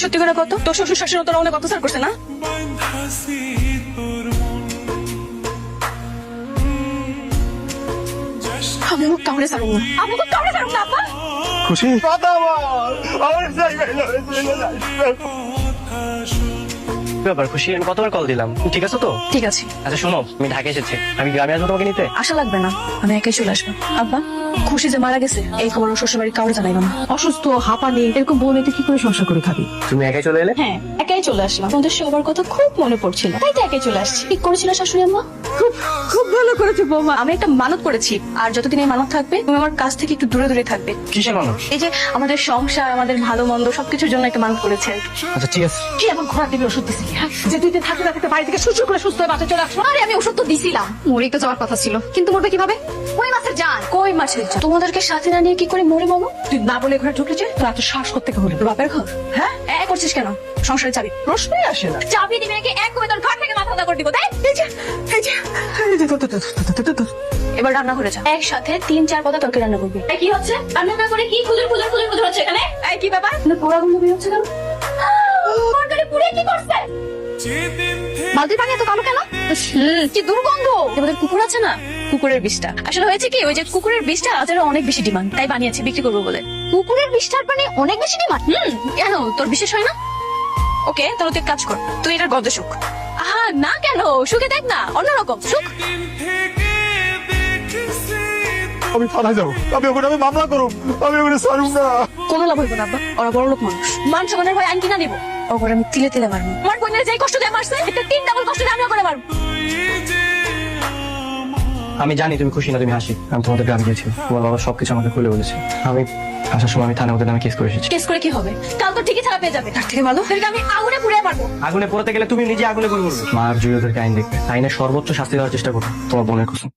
সত্যি করে কত তোর শ্বশুর শাশুড়ি তোরা অনেক অত্যাচার করছে না? আমি কাউরে ছাড়ব না, আমি কাউরে ছাড়ব না আব্বা। খুশি ব্যাপার খুশি, আমি কতবার কল দিলাম, ঠিক আছে তো? ঠিক আছে, আচ্ছা শোনো, আমি ঢাকা এসেছি, আমি গ্রামে আসবো তোমাকে নিতে। আশা লাগবে না, আমি একাই চলে আসবো। আব্বা, খুশি যে মারা গেছে এই খবর ও শ্বশুর বাড়ি কাউরে জানাইব না। অসুস্থ হাঁপানি এরকম বউ মেয়েতে কি করে সংসার করে খাবি? তুমি একাই চলে এলে? হ্যাঁ, একাই চলে আসলাম। তোমাদের সবার কথা খুব মনে পড়ছিল, তাই তো একাই চলে আসছি। ঠিক করেছিল শাশুড়ি আম্মা? খুব ভালো করেছে বৌমা। আমি একটা মানত করেছি, আর যতদিন এই মানত থাকবে তুমি আমার কাছ থেকে একটু দূরে দূরে থাকবে। কিসের মানুষ? এই যে আমাদের সংসার, আমাদের ভালো মন্দ সবকিছুর জন্য একটা মানত করেছে। আচ্ছা ঠিক আছে। কি এমন ঘোড়া টিভি ওষুধ দিছিলি হ্যাঁ? যে তুই থাকতে থাকতে বাড়ি থেকে সুস্থ করে সুস্থ হয়ে বাচ্চা চলে আসলো। আরে আমি ওষুধ তো দিছিলাম, মরে তো যাওয়ার কথা ছিল, কিন্তু মরবে কিভাবে? কই মাছের জান, কই মাছের জান। তোমাদেরকে সাথে না নিয়ে কি করে মরে বলো? তুই না বলে ঘরে ঢুকেছে তোর এত শ্বাস করতে হলো। তোর বাপের ঘর? হ্যাঁ এ করছিস কেন? সংসারের চাবি প্রশ্নই আসে না। চাবি দিবি নাকি এক করে তোর ঘর থেকে মাথা করে দিব? তাই এই যে এবার রান্না করে যা, একসাথে 3-4 পদা তরকারি রান্না করবি। এই কি হচ্ছে? রান্না না করে কি খুজুর খুজুর খুজুর খুজুর হচ্ছে এখানে? এই কি ব্যাপার? না পোড়া গন্ধ বের হচ্ছে কেন? তরকারি পুড়ে কি করছে? বালতির পানি এত কালো কেন? কি দুর্গন্ধ। আমাদের কুকুর আছে না, কুকুরের বিষটা। আসলে হয়েছে কি, ওই যে কুকুরের বিষটা আজের অনেক বেশি ডিমান্ড, তাই বানিয়েছি বিক্রি করবো বলে। কুকুরের বিষটার পানি অনেক বেশি ডিমান্ড? কেন, তোর বিশেষ হয় না? ওকে, তাহলে তুই এক কাজ কর, তুই এটার গন্ধ শুক। আহা না, কেন শুকে দেখ না, অন্যরকম শুক। আমি থানায় যাবো, আমি ওখানে মামলা করুম, আমি ওখানে ছাড়ুম না। কোনো লাভ হইব না আব্বা, ওরা বড় লোক মানুষ, মান সম্মানের ভয় আইন কিনা নিব। ওপর আমি তিলে তিলে মারবো। আমার বোনের যেই কষ্ট দিয়ে মারছে, এটা 3 ডাবল কষ্ট দিয়ে আমিও করে মারবো। আমি জানি তুমি খুশি না, তুমি হাসি। আমি তোমাদের গ্রামে গিয়েছি, তোমার বাবা সবকিছু আমাকে খুলে বলেছে। আমি আসার সময় আমি থানায় ওদের নামে কেস করে এসেছি। কেস করে কি হবে? কাল তো ঠিকই ছাড়া পেয়ে যাবে। তার থেকে ভালো এটাকে আমি আগুনে পুড়িয়ে মারবো। আগুনে পড়তে গেলে তুমি নিজে আগুনে করে মরবে। মার জুই ওদেরকে আইন দেখবে, আইনের সর্বোচ্চ শাস্তি দেওয়ার চেষ্টা করবে, তোমার বোনের কসম।